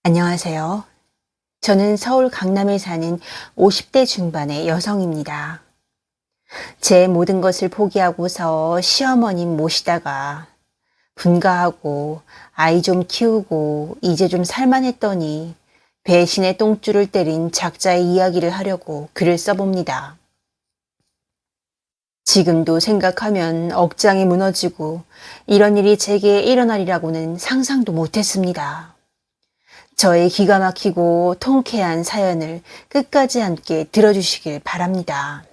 안녕하세요. 저는 서울 강남에 사는 50대 중반의 여성입니다. 제 모든 것을 포기하고서 시어머님 모시다가 분가하고 아이 좀 키우고 이제 좀 살만했더니 배신의 똥줄을 때린 작자의 이야기를 하려고 글을 써봅니다. 지금도 생각하면 억장이 무너지고 이런 일이 제게 일어나리라고는 상상도 못했습니다. 저의 기가 막히고 통쾌한 사연을 끝까지 함께 들어주시길 바랍니다.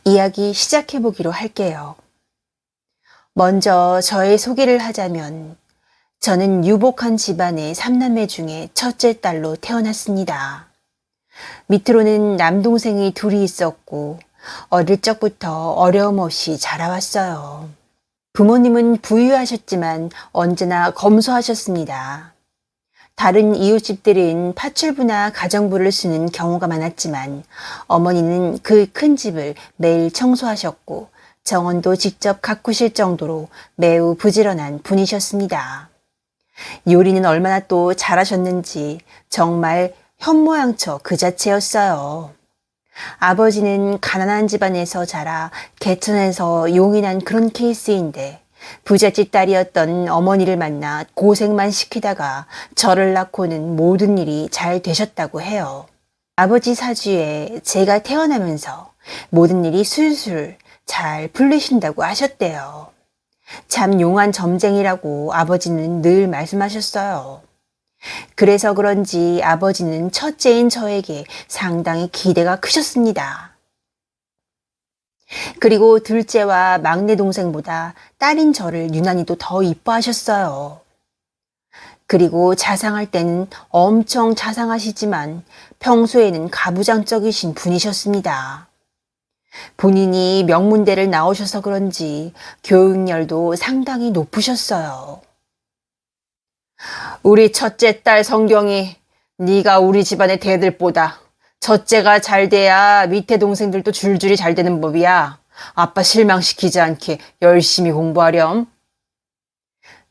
이야기 시작해보기로 할게요. 먼저 저의 소개를 하자면 저는 유복한 집안의 3남매 중에 첫째 딸로 태어났습니다. 밑으로는 남동생이 둘이 있었고 어릴 적부터 어려움 없이 자라왔어요. 부모님은 부유하셨지만 언제나 검소하셨습니다. 다른 이웃집들은 파출부나 가정부를 쓰는 경우가 많았지만 어머니는 그 큰 집을 매일 청소하셨고 정원도 직접 가꾸실 정도로 매우 부지런한 분이셨습니다. 요리는 얼마나 또 잘하셨는지 정말 현모양처 그 자체였어요. 아버지는 가난한 집안에서 자라 개천에서 용이 난 그런 케이스인데 부잣집 딸이었던 어머니를 만나 고생만 시키다가 저를 낳고는 모든 일이 잘 되셨다고 해요. 아버지 사주에 제가 태어나면서 모든 일이 술술 잘 풀리신다고 하셨대요. 참 용한 점쟁이라고 아버지는 늘 말씀하셨어요. 그래서 그런지 아버지는 첫째인 저에게 상당히 기대가 크셨습니다. 그리고 둘째와 막내 동생보다 딸인 저를 유난히도 더 이뻐하셨어요. 그리고 자상할 때는 엄청 자상하시지만 평소에는 가부장적이신 분이셨습니다. 본인이 명문대를 나오셔서 그런지 교육열도 상당히 높으셨어요. 우리 첫째 딸 성경이 네가 우리 집안의 대들보다 첫째가 잘 돼야 밑에 동생들도 줄줄이 잘 되는 법이야. 아빠 실망시키지 않게 열심히 공부하렴.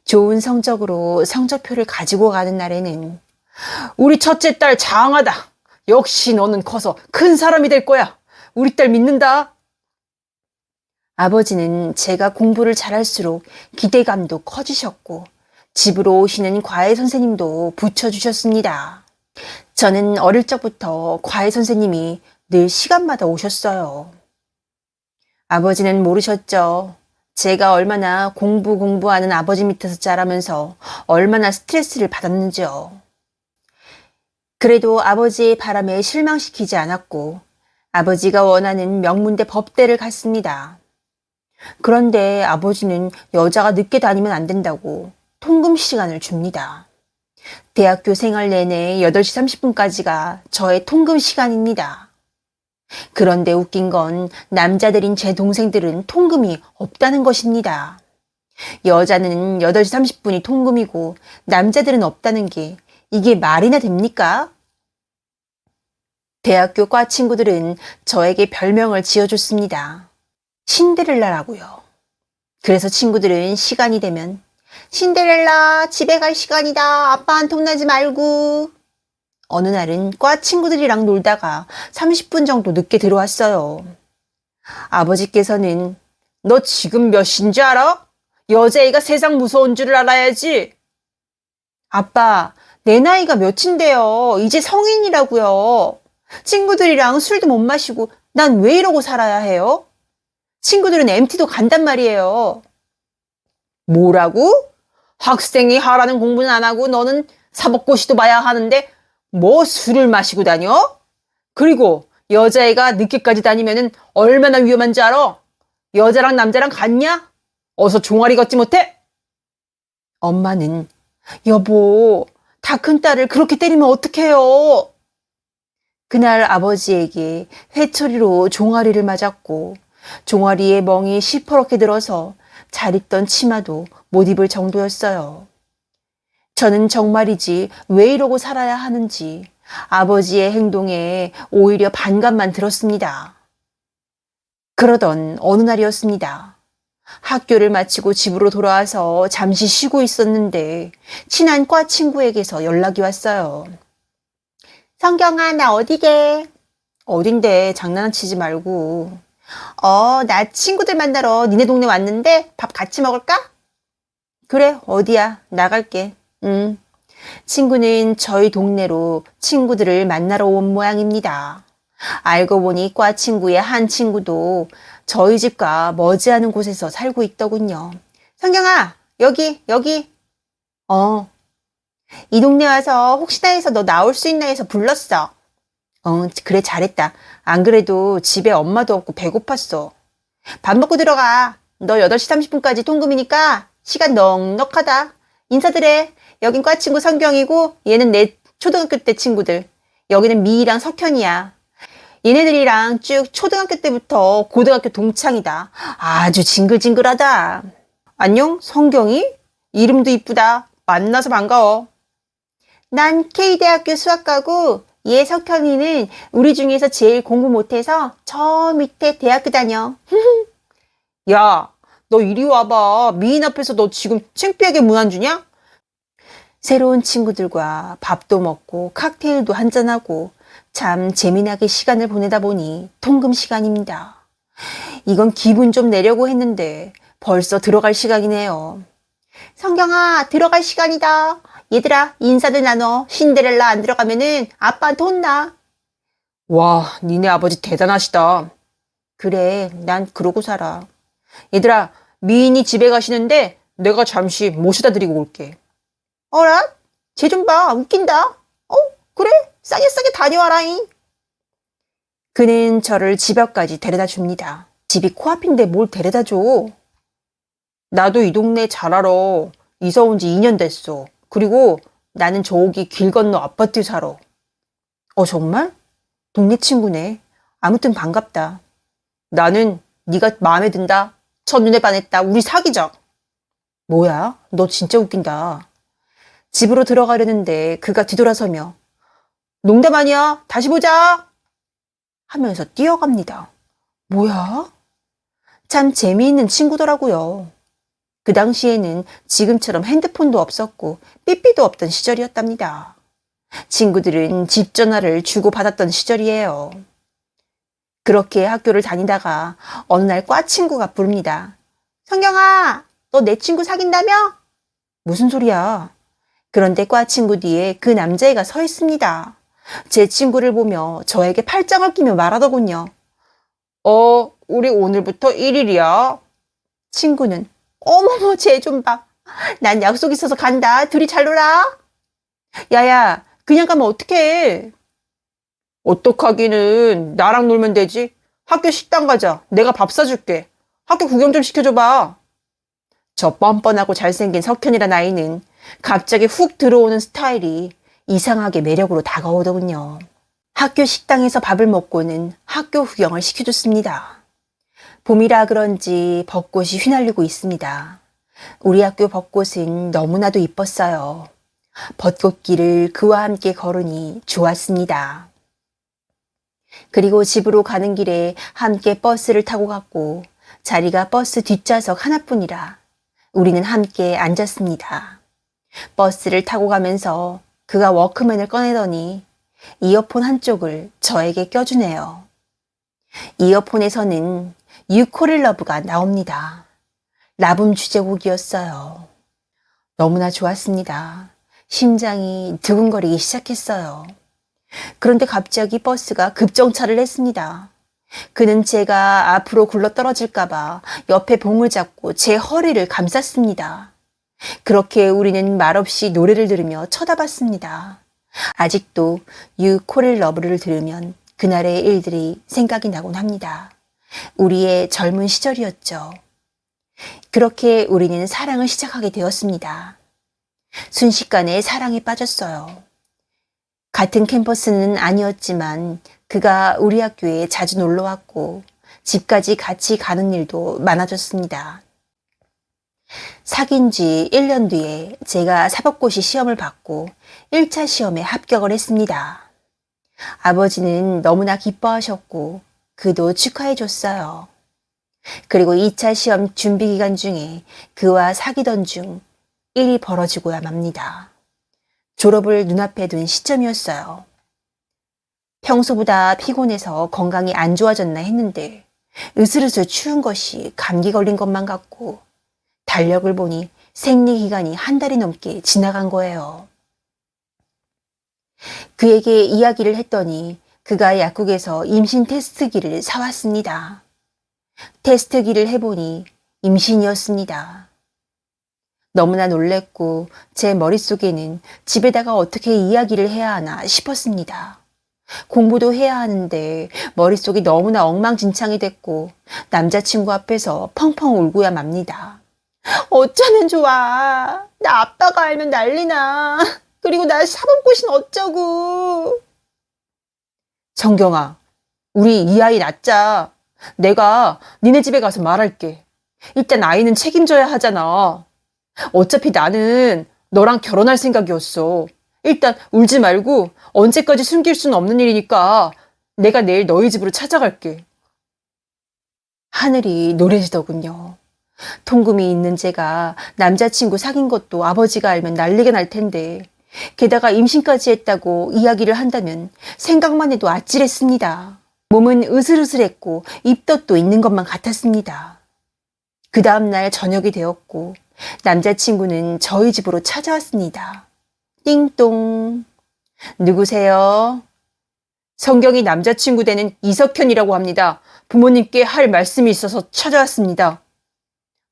좋은 성적으로 성적표를 가지고 가는 날에는 우리 첫째 딸 장하다. 역시 너는 커서 큰 사람이 될 거야. 우리 딸 믿는다. 아버지는 제가 공부를 잘할수록 기대감도 커지셨고 집으로 오시는 과외 선생님도 붙여주셨습니다. 저는 어릴 적부터 과외 선생님이 늘 시간마다 오셨어요. 아버지는 모르셨죠. 제가 얼마나 공부하는 아버지 밑에서 자라면서 얼마나 스트레스를 받았는지요. 그래도 아버지의 바람에 실망시키지 않았고 아버지가 원하는 명문대 법대를 갔습니다. 그런데 아버지는 여자가 늦게 다니면 안 된다고 통금 시간을 줍니다. 대학교 생활 내내 8시 30분까지가 저의 통금 시간입니다. 그런데 웃긴 건 남자들인 제 동생들은 통금이 없다는 것입니다. 여자는 8시 30분이 통금이고 남자들은 없다는 게 이게 말이나 됩니까? 대학교 과 친구들은 저에게 별명을 지어줬습니다. 신데렐라라고요. 그래서 친구들은 시간이 되면 신데렐라 집에 갈 시간이다. 아빠한테 혼나지 말고. 어느 날은 과 친구들이랑 놀다가 30분 정도 늦게 들어왔어요. 아버지께서는 너 지금 몇 시인 줄 알아? 여자애가 세상 무서운 줄을 알아야지. 아빠, 내 나이가 몇인데요. 이제 성인이라고요. 친구들이랑 술도 못 마시고 난 왜 이러고 살아야 해요? 친구들은 MT도 간단 말이에요. 뭐라고? 학생이 하라는 공부는 안 하고 너는 사법고시도 봐야 하는데 뭐 술을 마시고 다녀? 그리고 여자애가 늦게까지 다니면은 얼마나 위험한지 알아? 여자랑 남자랑 같냐? 어서 종아리 걷지 못해? 엄마는 여보, 다 큰 딸을 그렇게 때리면 어떡해요? 그날 아버지에게 회초리로 종아리를 맞았고 종아리에 멍이 시퍼렇게 들어서 잘 입던 치마도 못 입을 정도였어요. 저는 정말이지 왜 이러고 살아야 하는지 아버지의 행동에 오히려 반감만 들었습니다. 그러던 어느 날이었습니다. 학교를 마치고 집으로 돌아와서 잠시 쉬고 있었는데 친한 과 친구에게서 연락이 왔어요. 성경아, 나 어디게? 어딘데, 장난치지 말고. 나 친구들 만나러 니네 동네 왔는데 밥 같이 먹을까? 그래, 어디야? 나갈게. 친구는 저희 동네로 친구들을 만나러 온 모양입니다. 알고 보니 과 친구의 한 친구도 저희 집과 머지않은 곳에서 살고 있더군요. 성경아, 여기. 어, 이 동네 와서 혹시나 해서 너 나올 수 있나 해서 불렀어. 그래, 잘했다. 안 그래도 집에 엄마도 없고 배고팠어. 밥 먹고 들어가. 너 8시 30분까지 통금이니까 시간 넉넉하다. 인사들 해. 여긴 과 친구 성경이고 얘는 내 초등학교 때 친구들. 여기는 미희랑 석현이야. 얘네들이랑 쭉 초등학교 때부터 고등학교 동창이다. 아주 징글징글하다. 안녕, 성경이? 이름도 이쁘다. 만나서 반가워. 난 K대학교 수학과고 얘 석현이는 우리 중에서 제일 공부 못해서 저 밑에 대학교 다녀. 야, 너 이리 와봐. 미인 앞에서 너 지금 창피하게 문 안 주냐? 새로운 친구들과 밥도 먹고 칵테일도 한잔하고 참 재미나게 시간을 보내다 보니 통금 시간입니다. 이건 기분 좀 내려고 했는데 벌써 들어갈 시간이네요. 성경아, 들어갈 시간이다. 얘들아, 인사들 나눠. 신데렐라 안 들어가면은 아빠한테 혼나. 와, 니네 아버지 대단하시다. 그래, 난 그러고 살아. 얘들아, 미인이 집에 가시는데 내가 잠시 모셔다 드리고 올게. 어라? 쟤 좀 봐. 웃긴다. 그래? 싸게 다녀와라잉. 그는 저를 집 앞까지 데려다 줍니다. 집이 코앞인데 뭘 데려다 줘. 나도 이 동네 잘 알아. 이사 온 지 2년 됐어. 그리고 나는 저기 길 건너 아파트에 살아. 정말? 동네 친구네. 아무튼 반갑다. 나는 네가 마음에 든다. 첫눈에 반했다. 우리 사귀자. 뭐야? 너 진짜 웃긴다. 집으로 들어가려는데 그가 뒤돌아서며 농담 아니야. 다시 보자. 하면서 뛰어갑니다. 뭐야? 참 재미있는 친구더라고요. 그 당시에는 지금처럼 핸드폰도 없었고 삐삐도 없던 시절이었답니다. 친구들은 집 전화를 주고받았던 시절이에요. 그렇게 학교를 다니다가 어느 날 과 친구가 부릅니다. 성경아, 너 내 친구 사귄다며? 무슨 소리야? 그런데 과 친구 뒤에 그 남자애가 서 있습니다. 제 친구를 보며 저에게 팔짱을 끼며 말하더군요. 우리 오늘부터 1일이야. 친구는 어머머, 쟤 좀 봐. 난 약속 있어서 간다. 둘이 잘 놀아. 야야, 그냥 가면 어떡해. 어떡하기는 나랑 놀면 되지. 학교 식당 가자. 내가 밥 사줄게. 학교 구경 좀 시켜줘봐. 저 뻔뻔하고 잘생긴 석현이란 아이는 갑자기 훅 들어오는 스타일이 이상하게 매력으로 다가오더군요. 학교 식당에서 밥을 먹고는 학교 구경을 시켜줬습니다. 봄이라 그런지 벚꽃이 휘날리고 있습니다. 우리 학교 벚꽃은 너무나도 이뻤어요. 벚꽃길을 그와 함께 걸으니 좋았습니다. 그리고 집으로 가는 길에 함께 버스를 타고 갔고 자리가 버스 뒷좌석 하나뿐이라 우리는 함께 앉았습니다. 버스를 타고 가면서 그가 워크맨을 꺼내더니 이어폰 한쪽을 저에게 껴주네요. 이어폰에서는 You Call It Love가 나옵니다. 라붐 주제곡이었어요. 너무나 좋았습니다. 심장이 두근거리기 시작했어요. 그런데 갑자기 버스가 급정차를 했습니다. 그는 제가 앞으로 굴러 떨어질까봐 옆에 봉을 잡고 제 허리를 감쌌습니다. 그렇게 우리는 말없이 노래를 들으며 쳐다봤습니다. 아직도 You Call It Love를 들으면 그날의 일들이 생각이 나곤 합니다. 우리의 젊은 시절이었죠. 그렇게 우리는 사랑을 시작하게 되었습니다. 순식간에 사랑에 빠졌어요. 같은 캠퍼스는 아니었지만 그가 우리 학교에 자주 놀러 왔고 집까지 같이 가는 일도 많아졌습니다. 사귄 지 1년 뒤에 제가 사법고시 시험을 받고 1차 시험에 합격을 했습니다. 아버지는 너무나 기뻐하셨고 그도 축하해 줬어요. 그리고 2차 시험 준비 기간 중에 그와 사귀던 중 일이 벌어지고야 맙니다. 졸업을 눈앞에 둔 시점이었어요. 평소보다 피곤해서 건강이 안 좋아졌나 했는데 으슬으슬 추운 것이 감기 걸린 것만 같고 달력을 보니 생리 기간이 한 달이 넘게 지나간 거예요. 그에게 이야기를 했더니 그가 약국에서 임신 테스트기를 사왔습니다. 테스트기를 해보니 임신이었습니다. 너무나 놀랬고 제 머릿속에는 집에다가 어떻게 이야기를 해야 하나 싶었습니다. 공부도 해야 하는데 머릿속이 너무나 엉망진창이 됐고 남자친구 앞에서 펑펑 울고야 맙니다. 어쩌면 좋아. 나 아빠가 알면 난리나. 그리고 나 사법고시는 어쩌고. 성경아, 우리 이 아이 낳자. 내가 니네 집에 가서 말할게. 일단 아이는 책임져야 하잖아. 어차피 나는 너랑 결혼할 생각이었어. 일단 울지 말고 언제까지 숨길 수는 없는 일이니까 내가 내일 너희 집으로 찾아갈게. 하늘이 노래지더군요. 통금이 있는 제가 남자친구 사귄 것도 아버지가 알면 난리가 날 텐데 게다가 임신까지 했다고 이야기를 한다면 생각만 해도 아찔했습니다. 몸은 으슬으슬했고 입덧도 있는 것만 같았습니다. 그 다음날 저녁이 되었고 남자친구는 저희 집으로 찾아왔습니다. 띵동. 누구세요? 성경이 남자친구 되는 이석현이라고 합니다. 부모님께 할 말씀이 있어서 찾아왔습니다.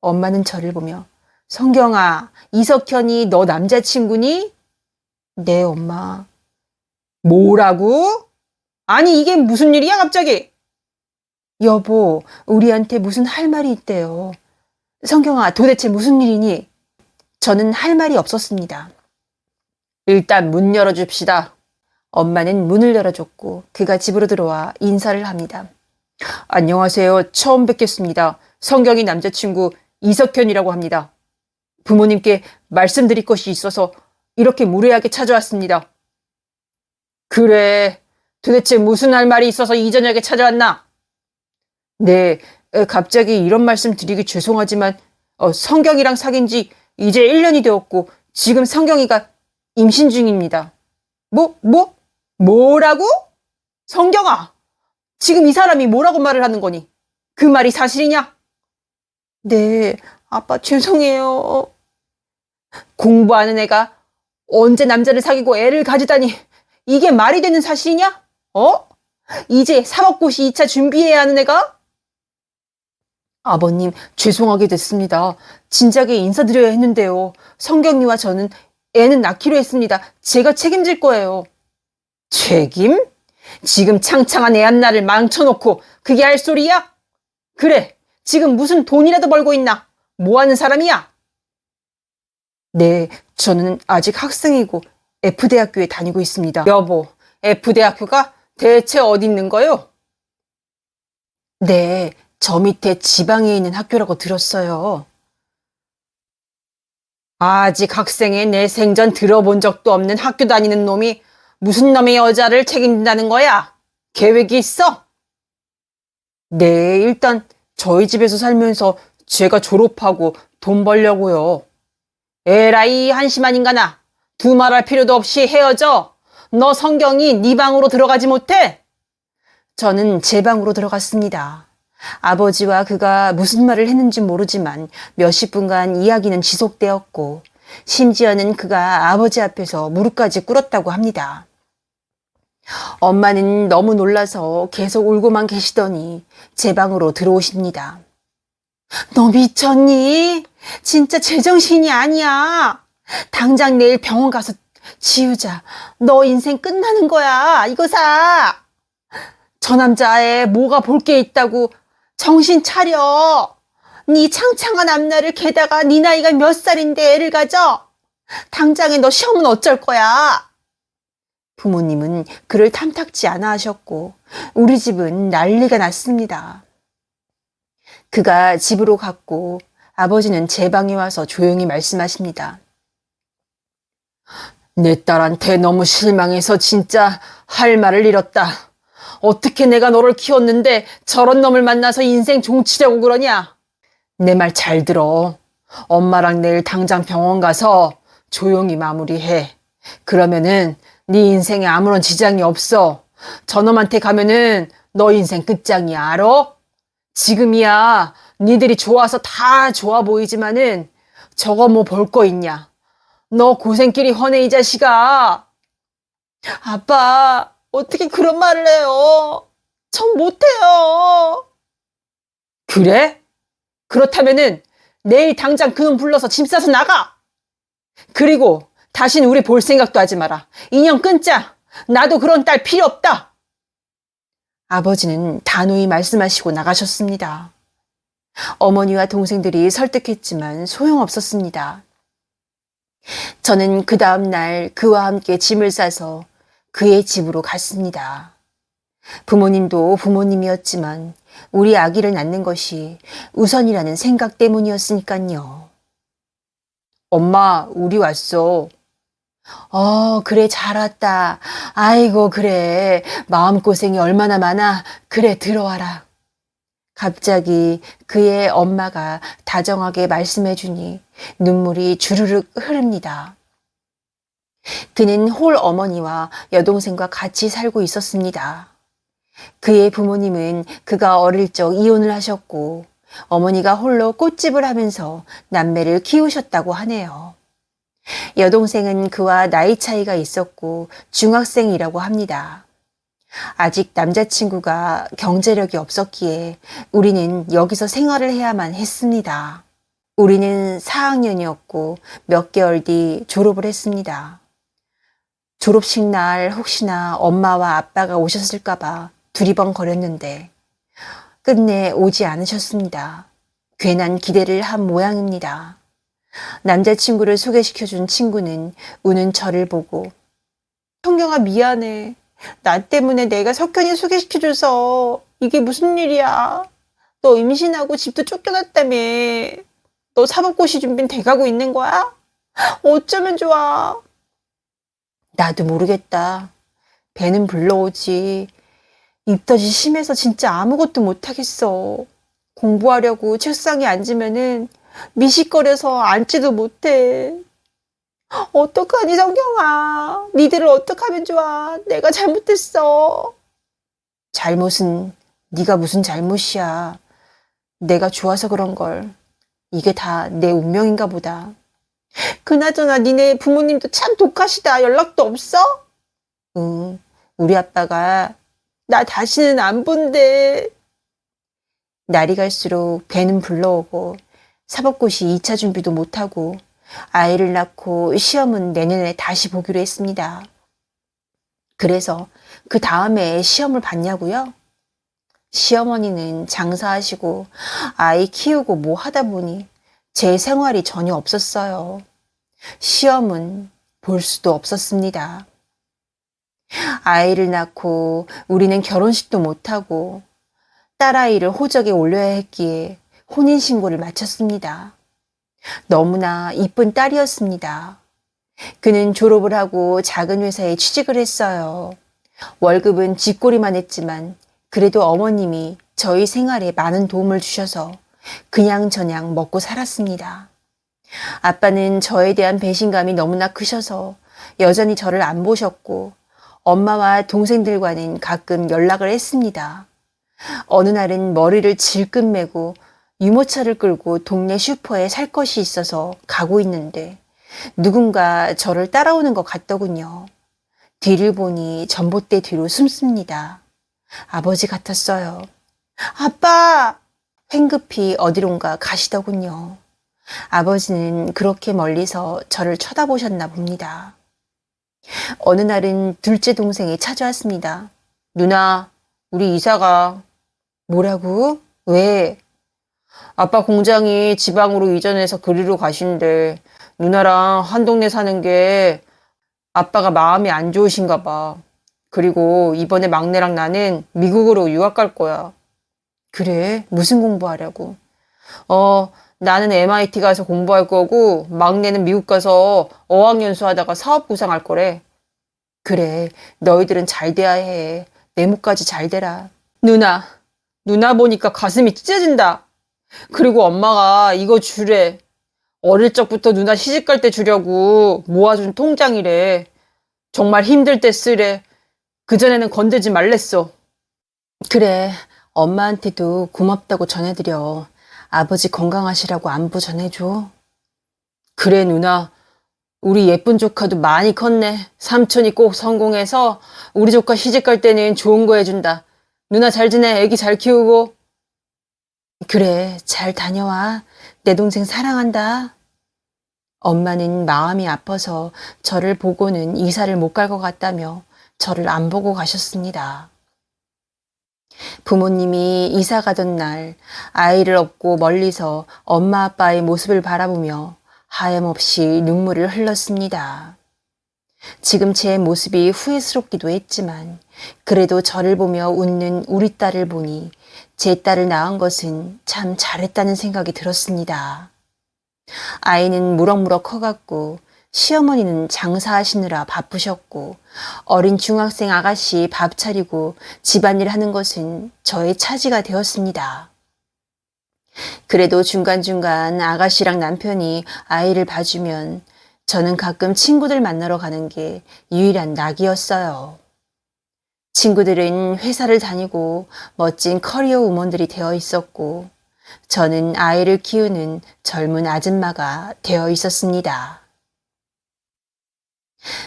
엄마는 저를 보며 성경아, 이석현이 너 남자친구니? 네, 엄마. 뭐라고? 아니, 이게 무슨 일이야, 갑자기? 여보, 우리한테 무슨 할 말이 있대요. 성경아, 도대체 무슨 일이니? 저는 할 말이 없었습니다. 일단 문 열어줍시다. 엄마는 문을 열어줬고 그가 집으로 들어와 인사를 합니다. 안녕하세요. 처음 뵙겠습니다. 성경이 남자친구 이석현이라고 합니다. 부모님께 말씀드릴 것이 있어서 이렇게 무례하게 찾아왔습니다. 그래, 도대체 무슨 할 말이 있어서 이 저녁에 찾아왔나? 네, 갑자기 이런 말씀 드리기 죄송하지만 성경이랑 사귄 지 이제 1년이 되었고 지금 성경이가 임신 중입니다. 뭐라고? 성경아, 지금 이 사람이 뭐라고 말을 하는 거니? 그 말이 사실이냐? 네, 아빠 죄송해요. 공부하는 애가 언제 남자를 사귀고 애를 가지다니 이게 말이 되는 사실이냐? 이제 사법고시 2차 준비해야 하는 애가? 아버님, 죄송하게 됐습니다. 진작에 인사드려야 했는데요. 성경이와 저는 애는 낳기로 했습니다. 제가 책임질 거예요. 책임? 지금 창창한 애 한나를 망쳐놓고 그게 할 소리야? 그래, 지금 무슨 돈이라도 벌고 있나? 뭐 하는 사람이야? 네, 저는 아직 학생이고 F대학교에 다니고 있습니다. 여보, F대학교가 대체 어디 있는 거요? 네, 저 밑에 지방에 있는 학교라고 들었어요. 아직 학생의 내 생전 들어본 적도 없는 학교 다니는 놈이 무슨 놈의 여자를 책임진다는 거야? 계획이 있어? 네, 일단 저희 집에서 살면서 제가 졸업하고 돈 벌려고요. 에라이 한심한 인간아. 두말할 필요도 없이 헤어져. 너 성경이 네 방으로 들어가지 못해? 저는 제 방으로 들어갔습니다. 아버지와 그가 무슨 말을 했는지 모르지만 몇십 분간 이야기는 지속되었고 심지어는 그가 아버지 앞에서 무릎까지 꿇었다고 합니다. 엄마는 너무 놀라서 계속 울고만 계시더니 제 방으로 들어오십니다. 너 미쳤니? 진짜 제정신이 아니야. 당장 내일 병원 가서 지우자. 너 인생 끝나는 거야. 이거 사. 저 남자애 뭐가 볼 게 있다고. 정신 차려. 네 창창한 앞날을 게다가 네 나이가 몇 살인데 애를 가져? 당장에 너 시험은 어쩔 거야? 부모님은 그를 탐탁지 않아 하셨고 우리 집은 난리가 났습니다. 그가 집으로 갔고 아버지는 제 방에 와서 조용히 말씀하십니다. 내 딸한테 너무 실망해서 진짜 할 말을 잃었다. 어떻게 내가 너를 키웠는데 저런 놈을 만나서 인생 종치려고 그러냐? 내 말 잘 들어. 엄마랑 내일 당장 병원 가서 조용히 마무리해. 그러면은 네 인생에 아무런 지장이 없어. 저놈한테 가면은 너 인생 끝장이야, 알아? 지금이야 니들이 좋아서 다 좋아 보이지만은 저거 뭐 볼 거 있냐? 너 고생길이 훤해 이 자식아. 아빠 어떻게 그런 말을 해요? 전 못해요. 그래? 그렇다면은 내일 당장 그놈 불러서 짐 싸서 나가. 그리고 다신 우리 볼 생각도 하지 마라. 인연 끊자. 나도 그런 딸 필요 없다. 아버지는 단호히 말씀하시고 나가셨습니다. 어머니와 동생들이 설득했지만 소용없었습니다. 저는 그 다음 날 그와 함께 짐을 싸서 그의 집으로 갔습니다. 부모님도 부모님이었지만 우리 아기를 낳는 것이 우선이라는 생각 때문이었으니까요. 엄마, 우리 왔어. 그래, 잘 왔다. 아이고, 그래. 마음고생이 얼마나 많아. 그래, 들어와라. 갑자기 그의 엄마가 다정하게 말씀해 주니 눈물이 주르륵 흐릅니다. 그는 홀 어머니와 여동생과 같이 살고 있었습니다. 그의 부모님은 그가 어릴 적 이혼을 하셨고 어머니가 홀로 꽃집을 하면서 남매를 키우셨다고 하네요. 여동생은 그와 나이 차이가 있었고 중학생이라고 합니다. 아직 남자친구가 경제력이 없었기에 우리는 여기서 생활을 해야만 했습니다. 우리는 4학년이었고 몇 개월 뒤 졸업을 했습니다. 졸업식 날 혹시나 엄마와 아빠가 오셨을까봐 두리번거렸는데 끝내 오지 않으셨습니다. 괜한 기대를 한 모양입니다. 남자친구를 소개시켜준 친구는 우는 저를 보고 성경아 미안해. 나 때문에 내가 석현이 소개시켜줘서 이게 무슨 일이야. 너 임신하고 집도 쫓겨났다며. 너 사법고시 준비는 돼가고 있는 거야? 어쩌면 좋아. 나도 모르겠다. 배는 불러오지. 입덧이 심해서 진짜 아무것도 못하겠어. 공부하려고 책상에 앉으면은 미식거려서 앉지도 못해. 어떡하니 성경아. 니들을 어떡하면 좋아. 내가 잘못했어. 잘못은 네가 무슨 잘못이야. 내가 좋아서 그런걸. 이게 다 내 운명인가 보다. 그나저나 니네 부모님도 참 독하시다. 연락도 없어? 응. 우리 아빠가 나 다시는 안 본대. 날이 갈수록 배는 불러오고 사법고시 2차 준비도 못하고 아이를 낳고 시험은 내년에 다시 보기로 했습니다. 그래서 그 다음에 시험을 봤냐고요? 시어머니는 장사하시고 아이 키우고 뭐 하다 보니 제 생활이 전혀 없었어요. 시험은 볼 수도 없었습니다. 아이를 낳고 우리는 결혼식도 못하고 딸아이를 호적에 올려야 했기에 혼인신고를 마쳤습니다. 너무나 이쁜 딸이었습니다. 그는 졸업을 하고 작은 회사에 취직을 했어요. 월급은 쥐꼬리만 했지만 그래도 어머님이 저희 생활에 많은 도움을 주셔서 그냥저냥 먹고 살았습니다. 아빠는 저에 대한 배신감이 너무나 크셔서 여전히 저를 안 보셨고 엄마와 동생들과는 가끔 연락을 했습니다. 어느 날은 머리를 질끈 매고 유모차를 끌고 동네 슈퍼에 살 것이 있어서 가고 있는데 누군가 저를 따라오는 것 같더군요. 뒤를 보니 전봇대 뒤로 숨습니다. 아버지 같았어요. 아빠! 횡급히 어디론가 가시더군요. 아버지는 그렇게 멀리서 저를 쳐다보셨나 봅니다. 어느 날은 둘째 동생이 찾아왔습니다. 누나, 우리 이사가. 뭐라고? 왜? 아빠 공장이 지방으로 이전해서 그리로 가신대. 누나랑 한 동네 사는 게 아빠가 마음이 안 좋으신가 봐. 그리고 이번에 막내랑 나는 미국으로 유학 갈 거야. 그래? 무슨 공부하려고? 나는 MIT 가서 공부할 거고 막내는 미국 가서 어학연수 하다가 사업 구상할 거래. 그래, 너희들은 잘 돼야 해. 내모까지 잘 되라. 누나 보니까 가슴이 찢어진다. 그리고 엄마가 이거 주래. 어릴 적부터 누나 시집갈 때 주려고 모아준 통장이래. 정말 힘들 때 쓰래. 그전에는 건들지 말랬어. 그래, 엄마한테도 고맙다고 전해드려. 아버지 건강하시라고 안부 전해줘. 그래, 누나. 우리 예쁜 조카도 많이 컸네. 삼촌이 꼭 성공해서 우리 조카 시집갈 때는 좋은 거 해준다. 누나 잘 지내? 애기 잘 키우고. 그래, 잘 다녀와. 내 동생 사랑한다. 엄마는 마음이 아파서 저를 보고는 이사를 못 갈 것 같다며 저를 안 보고 가셨습니다. 부모님이 이사 가던 날 아이를 업고 멀리서 엄마 아빠의 모습을 바라보며 하염없이 눈물을 흘렸습니다. 지금 제 모습이 후회스럽기도 했지만 그래도 저를 보며 웃는 우리 딸을 보니 제 딸을 낳은 것은 참 잘했다는 생각이 들었습니다. 아이는 무럭무럭 커갔고 시어머니는 장사하시느라 바쁘셨고 어린 중학생 아가씨 밥 차리고 집안일 하는 것은 저의 차지가 되었습니다. 그래도 중간중간 아가씨랑 남편이 아이를 봐주면 저는 가끔 친구들 만나러 가는 게 유일한 낙이었어요. 친구들은 회사를 다니고 멋진 커리어 우먼들이 되어 있었고 저는 아이를 키우는 젊은 아줌마가 되어 있었습니다.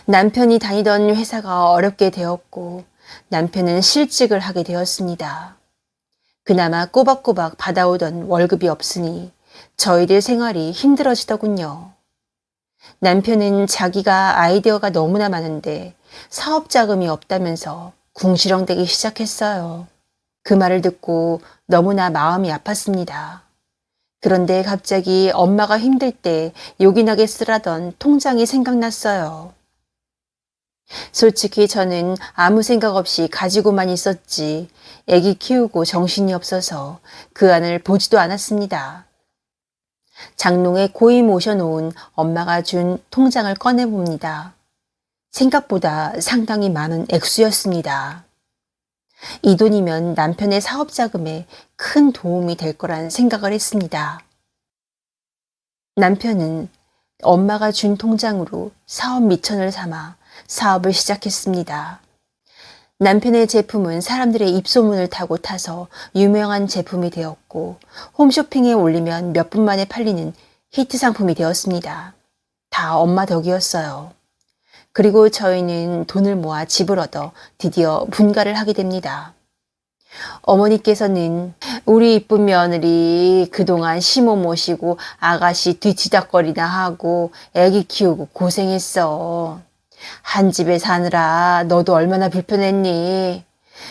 남편이 다니던 회사가 어렵게 되었고 남편은 실직을 하게 되었습니다. 그나마 꼬박꼬박 받아오던 월급이 없으니 저희들 생활이 힘들어지더군요. 남편은 자기가 아이디어가 너무나 많은데 사업 자금이 없다면서 궁시렁대기 시작했어요. 그 말을 듣고 너무나 마음이 아팠습니다. 그런데 갑자기 엄마가 힘들 때 요긴하게 쓰라던 통장이 생각났어요. 솔직히 저는 아무 생각 없이 가지고만 있었지 애기 키우고 정신이 없어서 그 안을 보지도 않았습니다. 장롱에 고이 모셔놓은 엄마가 준 통장을 꺼내봅니다. 생각보다 상당히 많은 액수였습니다. 이 돈이면 남편의 사업 자금에 큰 도움이 될 거란 생각을 했습니다. 남편은 엄마가 준 통장으로 사업 미천을 삼아 사업을 시작했습니다. 남편의 제품은 사람들의 입소문을 타서 유명한 제품이 되었고 홈쇼핑에 올리면 몇 분 만에 팔리는 히트 상품이 되었습니다. 다 엄마 덕이었어요. 그리고 저희는 돈을 모아 집을 얻어 드디어 분가를 하게 됩니다. 어머니께서는 우리 이쁜 며느리 그동안 시모 모시고 아가씨 뒤치닥거리나 하고 애기 키우고 고생했어. 한 집에 사느라 너도 얼마나 불편했니?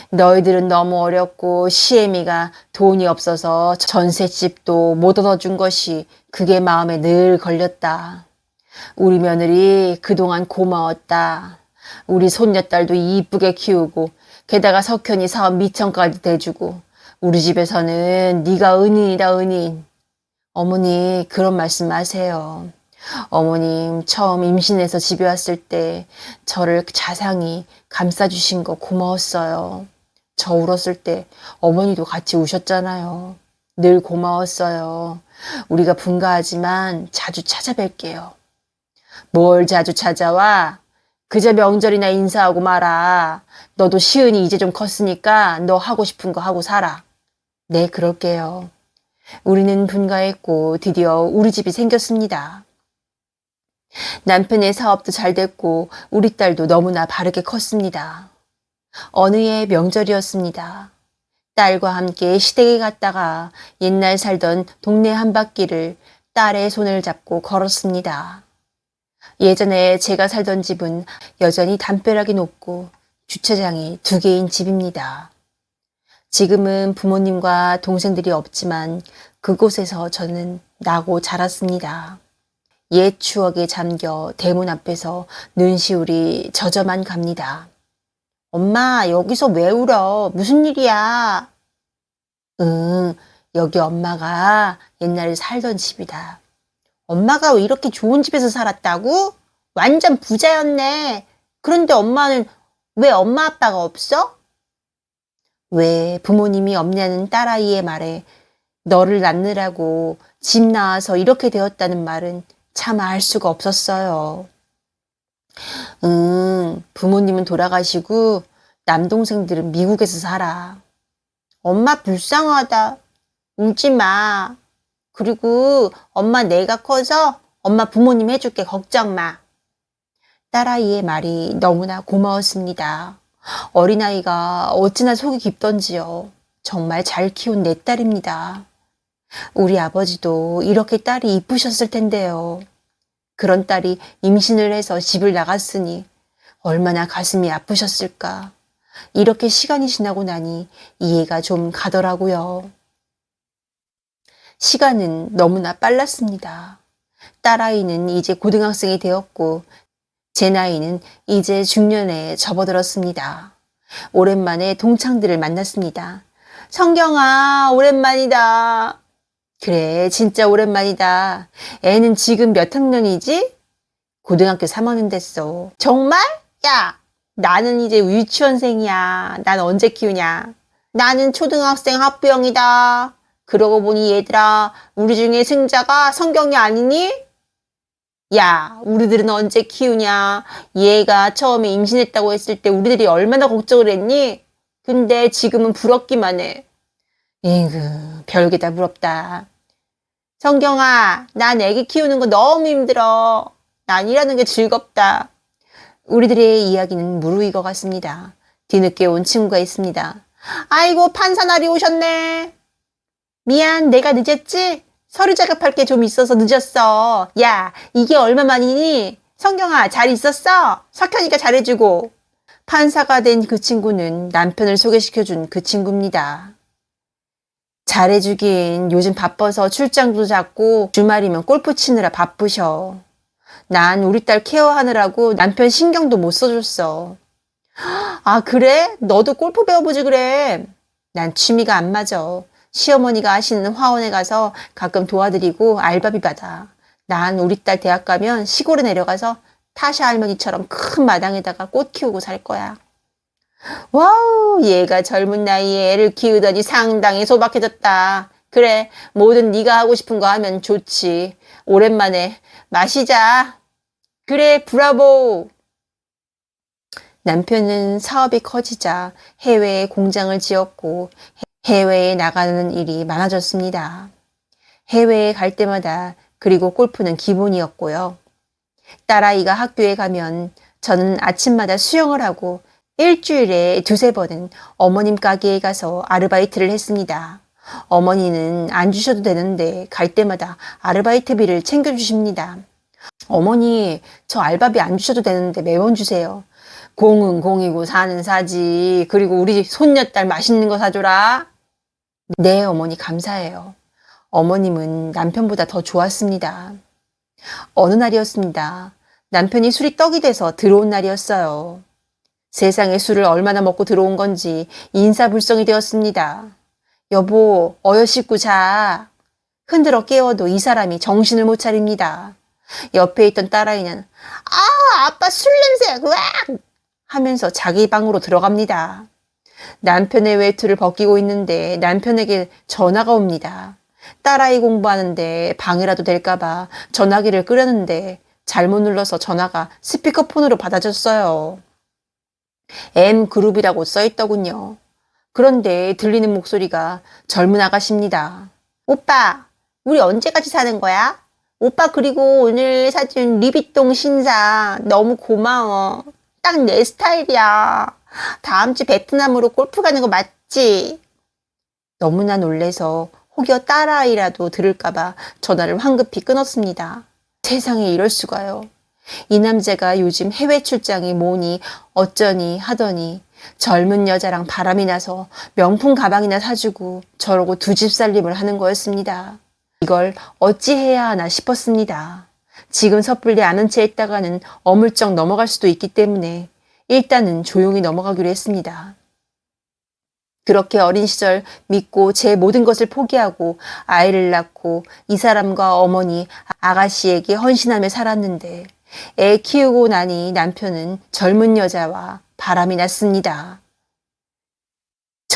너희들은 너무 어렵고 시애미가 돈이 없어서 전셋집도 못 얻어준 것이 그게 마음에 늘 걸렸다. 우리 며느리 그동안 고마웠다. 우리 손녀딸도 이쁘게 키우고 게다가 석현이 사업 미천까지 대주고 우리 집에서는 네가 은인이다 은인. 어머니 그런 말씀 마세요. 어머님 처음 임신해서 집에 왔을 때 저를 자상히 감싸주신 거 고마웠어요. 저 울었을 때 어머니도 같이 우셨잖아요. 늘 고마웠어요. 우리가 분가하지만 자주 찾아뵐게요. 뭘 자주 찾아와? 그저 명절이나 인사하고 말아. 너도 시은이 이제 좀 컸으니까 너 하고 싶은 거 하고 살아. 네, 그럴게요. 우리는 분가했고 드디어 우리 집이 생겼습니다. 남편의 사업도 잘 됐고 우리 딸도 너무나 바르게 컸습니다. 어느 해 명절이었습니다. 딸과 함께 시댁에 갔다가 옛날 살던 동네 한 바퀴를 딸의 손을 잡고 걸었습니다. 예전에 제가 살던 집은 여전히 담벼락이 높고 주차장이 2개인 집입니다. 지금은 부모님과 동생들이 없지만 그곳에서 저는 나고 자랐습니다. 옛 추억에 잠겨 대문 앞에서 눈시울이 젖어만 갑니다. 엄마, 여기서 왜 울어? 무슨 일이야? 여기 엄마가 옛날에 살던 집이다. 엄마가 왜 이렇게 좋은 집에서 살았다고? 완전 부자였네. 그런데 엄마는 왜 엄마 아빠가 없어? 왜 부모님이 없냐는 딸아이의 말에 너를 낳느라고 집 나와서 이렇게 되었다는 말은 참 알 수가 없었어요. 부모님은 돌아가시고 남동생들은 미국에서 살아. 엄마 불쌍하다. 울지 마. 그리고 엄마 내가 커서 엄마 부모님 해줄게. 걱정 마. 딸아이의 말이 너무나 고마웠습니다. 어린아이가 어찌나 속이 깊던지요. 정말 잘 키운 내 딸입니다. 우리 아버지도 이렇게 딸이 이쁘셨을 텐데요. 그런 딸이 임신을 해서 집을 나갔으니 얼마나 가슴이 아프셨을까. 이렇게 시간이 지나고 나니 이해가 좀 가더라고요. 시간은 너무나 빨랐습니다. 딸아이는 이제 고등학생이 되었고 제 나이는 이제 중년에 접어들었습니다. 오랜만에 동창들을 만났습니다. 성경아, 오랜만이다. 그래, 진짜 오랜만이다. 애는 지금 몇 학년이지? 고등학교 3학년 됐어. 정말? 야, 나는 이제 유치원생이야. 난 언제 키우냐? 나는 초등학생 학부형이다. 그러고 보니 얘들아, 우리 중에 승자가 성경이 아니니? 야, 우리들은 언제 키우냐? 얘가 처음에 임신했다고 했을 때 우리들이 얼마나 걱정을 했니? 근데 지금은 부럽기만 해. 에이그, 별게 다 부럽다. 성경아, 난 애기 키우는 거 너무 힘들어. 난 일하는 게 즐겁다. 우리들의 이야기는 무르익어 갔습니다. 뒤늦게 온 친구가 있습니다. 아이고, 판사날이 오셨네. 미안, 내가 늦었지? 서류 작업할 게 좀 있어서 늦었어. 야, 이게 얼마만이니? 성경아, 잘 있었어? 석현이가 잘해주고. 판사가 된 그 친구는 남편을 소개시켜준 그 친구입니다. 잘해주긴 요즘 바빠서 출장도 잡고 주말이면 골프 치느라 바쁘셔. 난 우리 딸 케어하느라고 남편 신경도 못 써줬어. 아, 그래? 너도 골프 배워보지 그래. 난 취미가 안 맞아. 시어머니가 하시는 화원에 가서 가끔 도와드리고 알바비 받아. 난 우리 딸 대학 가면 시골에 내려가서 타샤 할머니처럼 큰 마당에다가 꽃 키우고 살 거야. 와우, 얘가 젊은 나이에 애를 키우더니 상당히 소박해졌다. 그래, 뭐든 네가 하고 싶은 거 하면 좋지. 오랜만에 마시자. 그래, 브라보. 남편은 사업이 커지자 해외에 공장을 지었고 해외에 나가는 일이 많아졌습니다. 해외에 갈 때마다 그리고 골프는 기본이었고요. 딸아이가 학교에 가면 저는 아침마다 수영을 하고 일주일에 두세 번은 어머님 가게에 가서 아르바이트를 했습니다. 어머니는 안 주셔도 되는데 갈 때마다 아르바이트비를 챙겨주십니다. 어머니, 저 알바비 안 주셔도 되는데 매번 주세요. 공은 공이고 사는 사지. 그리고 우리 손녀딸 맛있는 거 사줘라. 네, 어머니 감사해요. 어머님은 남편보다 더 좋았습니다. 어느 날이었습니다. 남편이 술이 떡이 돼서 들어온 날이었어요. 세상에 술을 얼마나 먹고 들어온 건지 인사불성이 되었습니다. 여보, 어여 씻고 자. 흔들어 깨워도 이 사람이 정신을 못 차립니다. 옆에 있던 딸아이는 아빠 술 냄새 으악! 하면서 자기 방으로 들어갑니다. 남편의 외투를 벗기고 있는데 남편에게 전화가 옵니다. 딸아이 공부하는데 방해라도 될까봐 전화기를 끄려는데 잘못 눌러서 전화가 스피커폰으로 받아졌어요. M그룹이라고 써있더군요. 그런데 들리는 목소리가 젊은 아가씨입니다. 오빠, 우리 언제까지 사는 거야? 오빠 그리고 오늘 사준 리비통 신상 너무 고마워. 딱 내 스타일이야. 다음 주 베트남으로 골프 가는 거 맞지? 너무나 놀래서 혹여 딸아이라도 들을까봐 전화를 황급히 끊었습니다. 세상에 이럴 수가요. 이 남자가 요즘 해외 출장이 뭐니 어쩌니 하더니 젊은 여자랑 바람이 나서 명품 가방이나 사주고 저러고 두 집 살림을 하는 거였습니다. 이걸 어찌해야 하나 싶었습니다. 지금 섣불리 아는 채 했다가는 어물쩍 넘어갈 수도 있기 때문에 일단은 조용히 넘어가기로 했습니다. 그렇게 어린 시절 믿고 제 모든 것을 포기하고 아이를 낳고 이 사람과 어머니 아가씨에게 헌신하며 살았는데 애 키우고 나니 남편은 젊은 여자와 바람이 났습니다.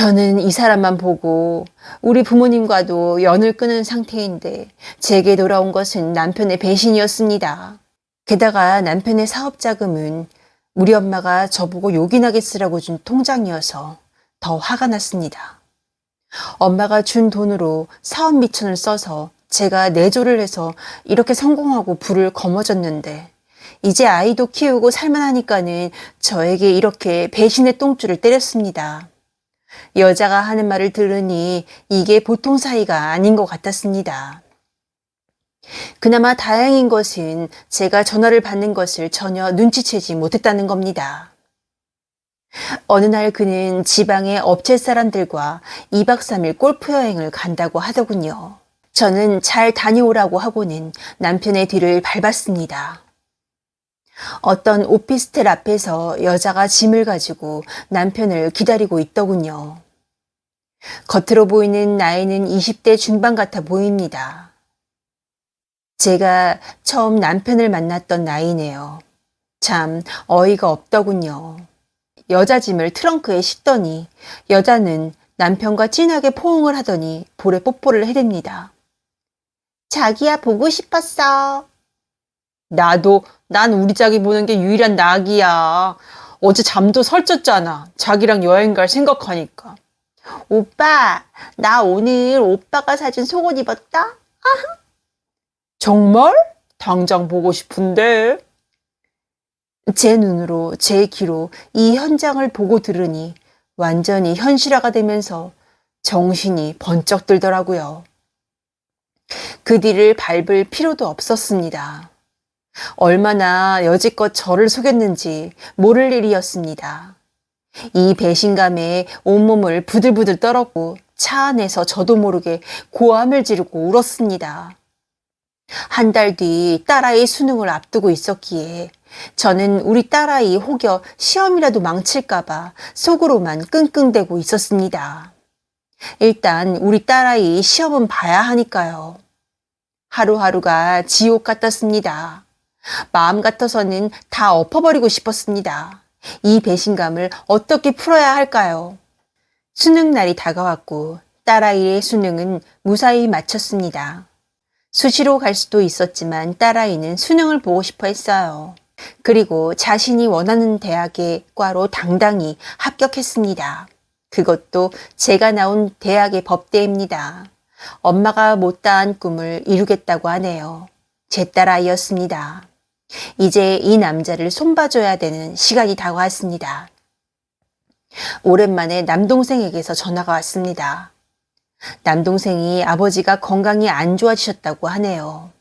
저는 이 사람만 보고 우리 부모님과도 연을 끊은 상태인데 제게 돌아온 것은 남편의 배신이었습니다. 게다가 남편의 사업 자금은 우리 엄마가 저보고 요긴하게 쓰라고 준 통장이어서 더 화가 났습니다. 엄마가 준 돈으로 사업 미천을 써서 제가 내조를 해서 이렇게 성공하고 부를 거머쥐었는데 이제 아이도 키우고 살만하니까는 저에게 이렇게 배신의 똥줄을 때렸습니다. 여자가 하는 말을 들으니 이게 보통 사이가 아닌 것 같았습니다. 그나마 다행인 것은 제가 전화를 받는 것을 전혀 눈치채지 못했다는 겁니다. 어느 날 그는 지방의 업체 사람들과 2박 3일 골프 여행을 간다고 하더군요. 저는 잘 다녀오라고 하고는 남편의 뒤를 밟았습니다. 어떤 오피스텔 앞에서 여자가 짐을 가지고 남편을 기다리고 있더군요. 겉으로 보이는 나이는 20대 중반 같아 보입니다. 제가 처음 남편을 만났던 나이네요. 참 어이가 없더군요. 여자 짐을 트렁크에 싣더니 여자는 남편과 진하게 포옹을 하더니 볼에 뽀뽀를 해댑니다. 자기야 보고 싶었어. 난 우리 자기 보는 게 유일한 낙이야. 어제 잠도 설쳤잖아. 자기랑 여행 갈 생각하니까. 오빠, 나 오늘 오빠가 사준 속옷 입었다? 정말? 당장 보고 싶은데. 제 눈으로, 제 귀로 이 현장을 보고 들으니 완전히 현실화가 되면서 정신이 번쩍 들더라고요. 그 뒤를 밟을 필요도 없었습니다. 얼마나 여지껏 저를 속였는지 모를 일이었습니다. 이 배신감에 온몸을 부들부들 떨었고 차 안에서 저도 모르게 고함을 지르고 울었습니다. 한 달 뒤 딸아이 수능을 앞두고 있었기에 저는 우리 딸아이 혹여 시험이라도 망칠까봐 속으로만 끙끙대고 있었습니다. 일단 우리 딸아이 시험은 봐야 하니까요. 하루하루가 지옥 같았습니다. 마음 같아서는 다 엎어버리고 싶었습니다. 이 배신감을 어떻게 풀어야 할까요? 수능 날이 다가왔고 딸아이의 수능은 무사히 마쳤습니다. 수시로 갈 수도 있었지만 딸아이는 수능을 보고 싶어 했어요. 그리고 자신이 원하는 대학의 과로 당당히 합격했습니다. 그것도 제가 나온 대학의 법대입니다. 엄마가 못다한 꿈을 이루겠다고 하네요. 제 딸아이였습니다. 이제 이 남자를 손봐줘야 되는 시간이 다가왔습니다. 오랜만에 남동생에게서 전화가 왔습니다. 남동생이 아버지가 건강이 안 좋아지셨다고 하네요.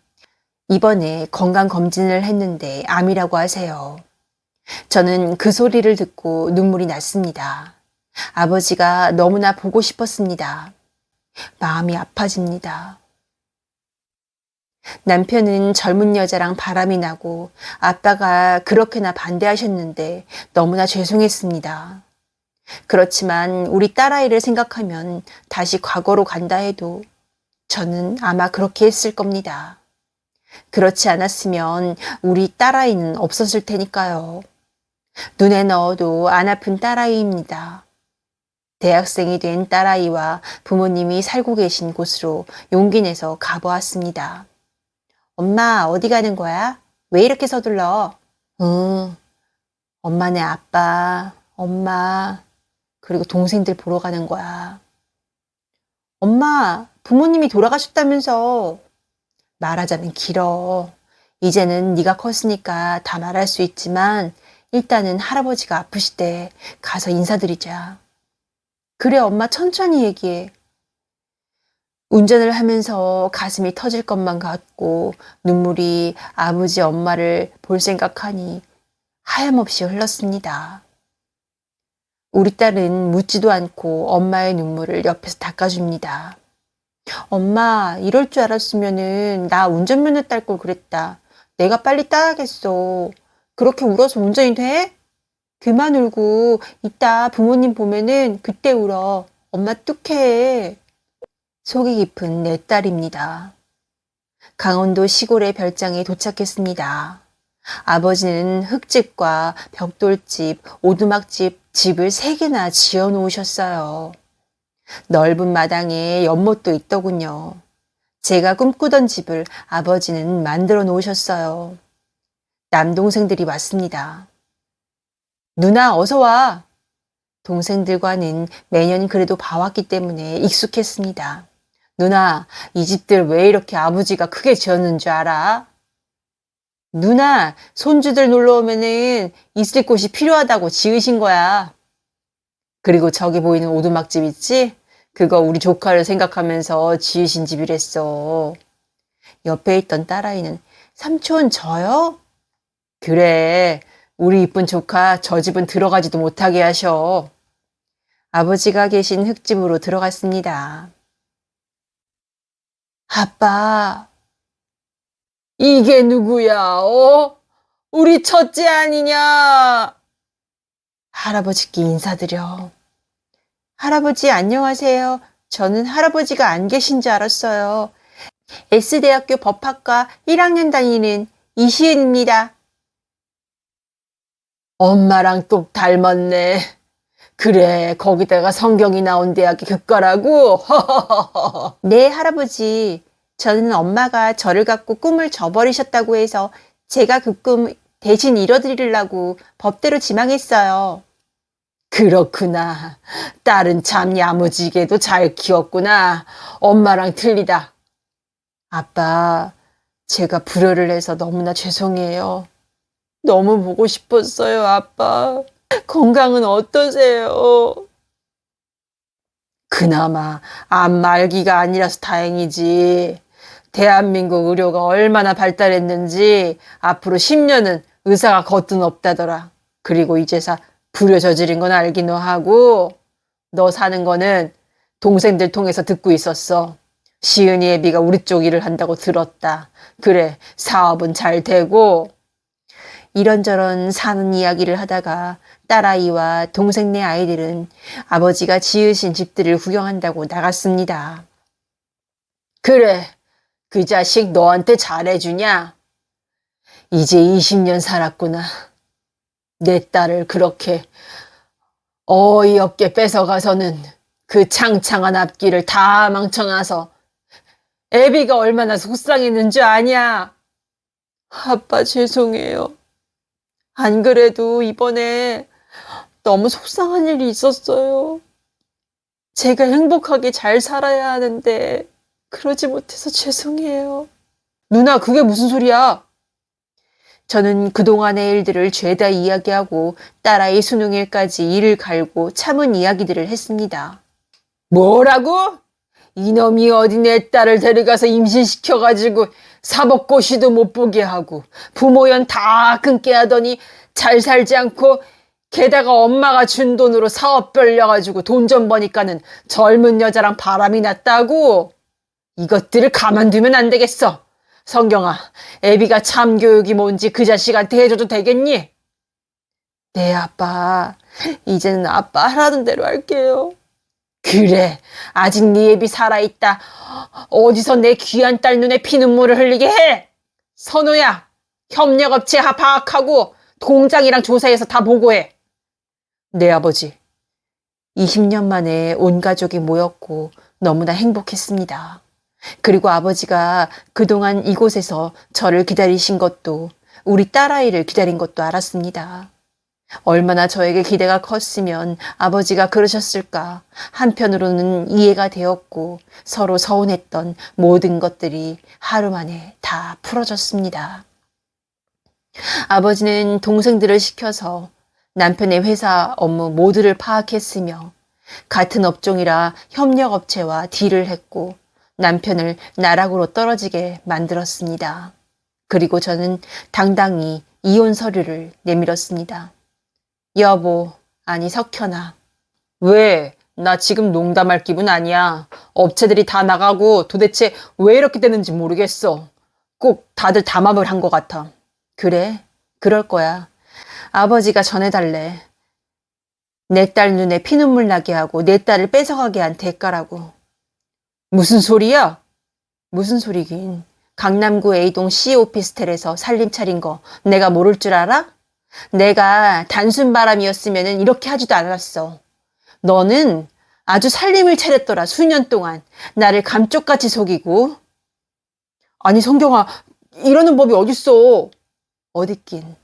이번에 건강검진을 했는데 암이라고 하세요. 저는 그 소리를 듣고 눈물이 났습니다. 아버지가 너무나 보고 싶었습니다. 마음이 아파집니다. 남편은 젊은 여자랑 바람이 나고 아빠가 그렇게나 반대하셨는데 너무나 죄송했습니다. 그렇지만 우리 딸아이를 생각하면 다시 과거로 간다 해도 저는 아마 그렇게 했을 겁니다. 그렇지 않았으면 우리 딸아이는 없었을 테니까요. 눈에 넣어도 안 아픈 딸아이입니다. 대학생이 된 딸아이와 부모님이 살고 계신 곳으로 용기 내서 가보았습니다. 엄마, 어디 가는 거야? 왜 이렇게 서둘러? 엄마네 아빠, 엄마, 그리고 동생들 보러 가는 거야. 엄마, 부모님이 돌아가셨다면서. 말하자면 길어. 이제는 네가 컸으니까 다 말할 수 있지만 일단은 할아버지가 아프시대. 가서 인사드리자. 그래, 엄마 천천히 얘기해. 운전을 하면서 가슴이 터질 것만 같고 눈물이 아버지 엄마를 볼 생각하니 하염없이 흘렀습니다. 우리 딸은 묻지도 않고 엄마의 눈물을 옆에서 닦아줍니다. 엄마, 이럴 줄 알았으면은 나 운전면허 딸 걸 그랬다. 내가 빨리 따야겠어. 그렇게 울어서 운전이 돼? 그만 울고 이따 부모님 보면은 그때 울어. 엄마 뚝해. 속이 깊은 내 딸입니다. 강원도 시골의 별장에 도착했습니다. 아버지는 흙집과 벽돌집, 오두막집 집을 3개나 지어 놓으셨어요. 넓은 마당에 연못도 있더군요. 제가 꿈꾸던 집을 아버지는 만들어 놓으셨어요. 남동생들이 왔습니다. 누나, 어서 와. 동생들과는 매년 그래도 봐왔기 때문에 익숙했습니다. 누나, 이 집들 왜 이렇게 아버지가 크게 지었는 줄 알아? 누나, 손주들 놀러 오면은 있을 곳이 필요하다고 지으신 거야. 그리고 저기 보이는 오두막집 있지? 그거 우리 조카를 생각하면서 지으신 집이랬어. 옆에 있던 딸아이는 삼촌 저요? 그래, 우리 이쁜 조카 저 집은 들어가지도 못하게 하셔. 아버지가 계신 흙집으로 들어갔습니다. 아빠, 이게 누구야, 우리 첫째 아니냐? 할아버지께 인사드려. 할아버지 안녕하세요. 저는 할아버지가 안 계신 줄 알았어요. S대학교 법학과 1학년 다니는 이시은입니다. 엄마랑 똑 닮았네. 그래, 거기다가 성경이 나온 대학이 그거라고? 네, 할아버지. 저는 엄마가 저를 갖고 꿈을 저버리셨다고 해서 제가 그 꿈 대신 이뤄드리려고 법대로 지망했어요. 그렇구나. 딸은 참 야무지게도 잘 키웠구나. 엄마랑 틀리다. 아빠, 제가 불효를 해서 너무나 죄송해요. 너무 보고 싶었어요, 아빠. 건강은 어떠세요? 그나마 암 말기가 아니라서 다행이지. 대한민국 의료가 얼마나 발달했는지 앞으로 10년은 의사가 거뜬 없다더라. 그리고 이제사 불효 저지른 건 알기는 하고 너 사는 거는 동생들 통해서 듣고 있었어. 시은이 애비가 우리 쪽 일을 한다고 들었다. 그래, 사업은 잘 되고. 이런저런 사는 이야기를 하다가 딸아이와 동생네 아이들은 아버지가 지으신 집들을 구경한다고 나갔습니다. 그래, 그 자식 너한테 잘해주냐? 이제 20년 살았구나. 내 딸을 그렇게 어이없게 뺏어가서는 그 창창한 앞길을 다 망쳐놔서 애비가 얼마나 속상했는 줄 아냐? 아빠 죄송해요. 안 그래도 이번에 너무 속상한 일이 있었어요. 제가 행복하게 잘 살아야 하는데 그러지 못해서 죄송해요. 누나, 그게 무슨 소리야? 저는 그동안의 일들을 죄다 이야기하고 딸아이 수능일까지 이를 갈고 참은 이야기들을 했습니다. 뭐라고? 이놈이 어디 내 딸을 데려가서 임신시켜가지고 사법고시도 못 보게 하고 부모연 다 끊게 하더니 잘 살지 않고 게다가 엄마가 준 돈으로 사업 벌려가지고 돈 좀 버니까는 젊은 여자랑 바람이 났다고? 이것들을 가만두면 안 되겠어. 성경아, 애비가 참교육이 뭔지 그 자식한테 해줘도 되겠니? 네, 아빠. 이제는 아빠 하라는 대로 할게요. 그래, 아직 네 애비 살아있다. 어디서 내 귀한 딸 눈에 피눈물을 흘리게 해? 선우야, 협력업체 파악하고 공장이랑 조사해서 다 보고해. 네, 아버지. 20년 만에 온 가족이 모였고 너무나 행복했습니다. 그리고 아버지가 그동안 이곳에서 저를 기다리신 것도 우리 딸아이를 기다린 것도 알았습니다. 얼마나 저에게 기대가 컸으면 아버지가 그러셨을까. 한편으로는 이해가 되었고 서로 서운했던 모든 것들이 하루 만에 다 풀어졌습니다. 아버지는 동생들을 시켜서 남편의 회사 업무 모두를 파악했으며 같은 업종이라 협력업체와 딜을 했고 남편을 나락으로 떨어지게 만들었습니다. 그리고 저는 당당히 이혼 서류를 내밀었습니다. 여보, 아니 석현아. 왜? 나 지금 농담할 기분 아니야. 업체들이 다 나가고 도대체 왜 이렇게 되는지 모르겠어. 꼭 다들 담합을 한 것 같아. 그래? 그럴 거야. 아버지가 전해달래. 내 딸 눈에 피눈물 나게 하고 내 딸을 뺏어가게 한 대가라고. 무슨 소리야? 무슨 소리긴. 강남구 A동 C 오피스텔에서 살림 차린 거 내가 모를 줄 알아? 내가 단순 바람이었으면 이렇게 하지도 않았어. 너는 아주 살림을 차렸더라. 수년 동안 나를 감쪽같이 속이고. 아니 성경아, 이러는 법이 어딨어. 어딨긴.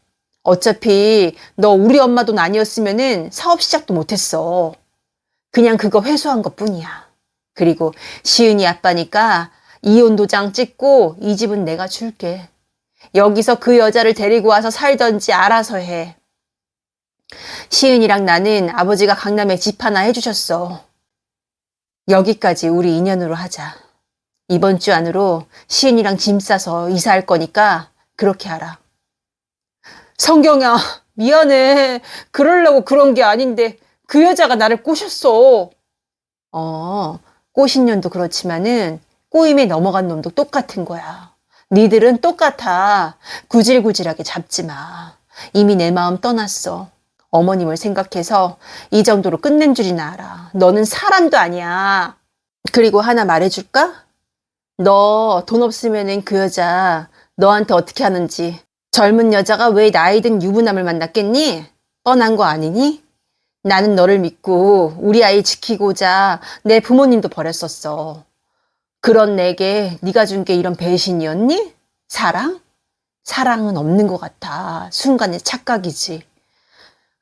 어차피 너 우리 엄마 돈 아니었으면은 사업 시작도 못했어. 그냥 그거 회수한 것뿐이야. 그리고 시은이 아빠니까 이혼 도장 찍고 이 집은 내가 줄게. 여기서 그 여자를 데리고 와서 살던지 알아서 해. 시은이랑 나는 아버지가 강남에 집 하나 해주셨어. 여기까지 우리 인연으로 하자. 이번 주 안으로 시은이랑 짐 싸서 이사할 거니까 그렇게 하라. 성경아, 미안해. 그러려고 그런 게 아닌데 그 여자가 나를 꼬셨어. 꼬신 년도 그렇지만은 꼬임에 넘어간 놈도 똑같은 거야. 니들은 똑같아. 구질구질하게 잡지 마. 이미 내 마음 떠났어. 어머님을 생각해서 이 정도로 끝낸 줄이나 알아. 너는 사람도 아니야. 그리고 하나 말해줄까? 너 돈 없으면은 그 여자 너한테 어떻게 하는지. 젊은 여자가 왜 나이 든 유부남을 만났겠니? 뻔한 거 아니니? 나는 너를 믿고 우리 아이 지키고자 내 부모님도 버렸었어. 그런 내게 네가 준 게 이런 배신이었니? 사랑? 사랑은 없는 것 같아. 순간의 착각이지.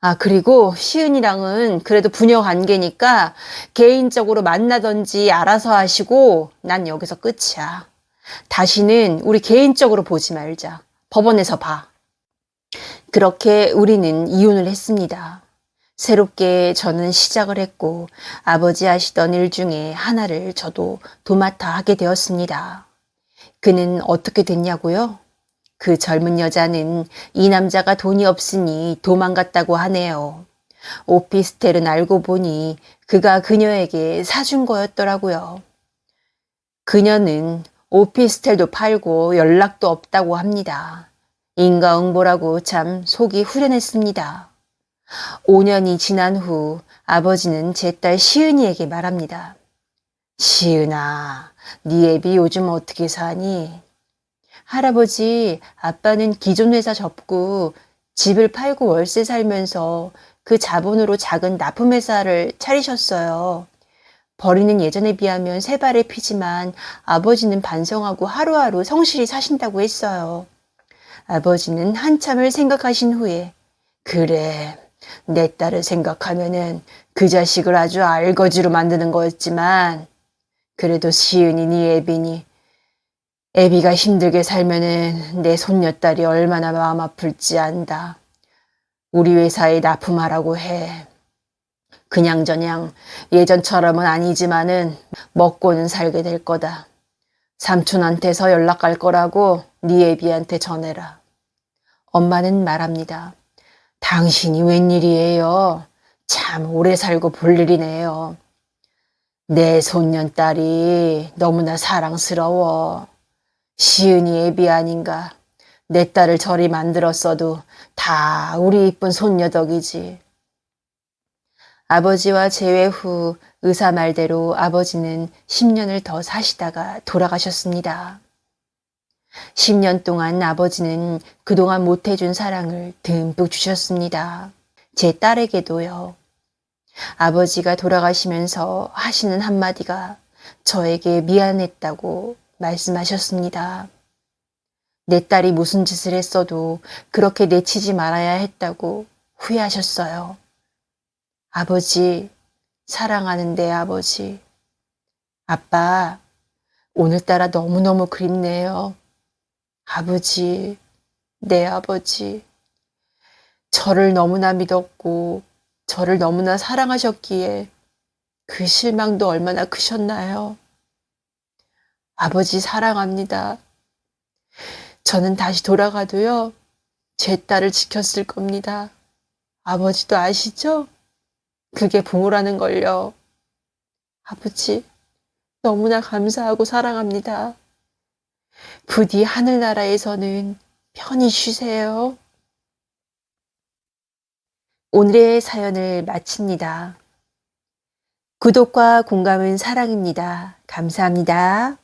아, 그리고 시은이랑은 그래도 부녀 관계니까 개인적으로 만나든지 알아서 하시고 난 여기서 끝이야. 다시는 우리 개인적으로 보지 말자. 법원에서 봐. 그렇게 우리는 이혼을 했습니다. 새롭게 저는 시작을 했고 아버지 하시던 일 중에 하나를 저도 도맡아 하게 되었습니다. 그는 어떻게 됐냐고요? 그 젊은 여자는 이 남자가 돈이 없으니 도망갔다고 하네요. 오피스텔은 알고 보니 그가 그녀에게 사준 거였더라고요. 그녀는 오피스텔도 팔고 연락도 없다고 합니다. 인과응보라고 참 속이 후련했습니다. 5년이 지난 후 아버지는 제 딸 시은이에게 말합니다. 시은아, 네 애비 요즘 어떻게 사니? 할아버지, 아빠는 기존 회사 접고 집을 팔고 월세 살면서 그 자본으로 작은 납품회사를 차리셨어요. 벌이는 예전에 비하면 세 발의 피지만 아버지는 반성하고 하루하루 성실히 사신다고 했어요. 아버지는 한참을 생각하신 후에 그래, 내 딸을 생각하면은 그 자식을 아주 알거지로 만드는 거였지만 그래도 시은이 네 애비니 애비가 힘들게 살면은 내 손녀딸이 얼마나 마음 아플지 안다. 우리 회사에 납품하라고 해. 그냥저냥 예전처럼은 아니지만은 먹고는 살게 될 거다. 삼촌한테서 연락 갈 거라고 네 애비한테 전해라. 엄마는 말합니다. 당신이 웬일이에요? 참 오래 살고 볼 일이네요. 내 손녀딸이 너무나 사랑스러워. 시은이 애비 아닌가. 내 딸을 저리 만들었어도 다 우리 이쁜 손녀 덕이지. 아버지와 재회 후 의사 말대로 아버지는 10년을 더 사시다가 돌아가셨습니다. 10년 동안 아버지는 그동안 못해준 사랑을 듬뿍 주셨습니다. 제 딸에게도요. 아버지가 돌아가시면서 하시는 한마디가 저에게 미안했다고 말씀하셨습니다. 내 딸이 무슨 짓을 했어도 그렇게 내치지 말아야 했다고 후회하셨어요. 아버지, 사랑하는데 아버지. 아빠, 오늘따라 너무너무 그립네요. 아버지, 내 아버지. 저를 너무나 믿었고 저를 너무나 사랑하셨기에 그 실망도 얼마나 크셨나요? 아버지 사랑합니다. 저는 다시 돌아가도요, 제 딸을 지켰을 겁니다. 아버지도 아시죠? 그게 부모라는 걸요. 아버지, 너무나 감사하고 사랑합니다. 부디 하늘나라에서는 편히 쉬세요. 오늘의 사연을 마칩니다. 구독과 공감은 사랑입니다. 감사합니다.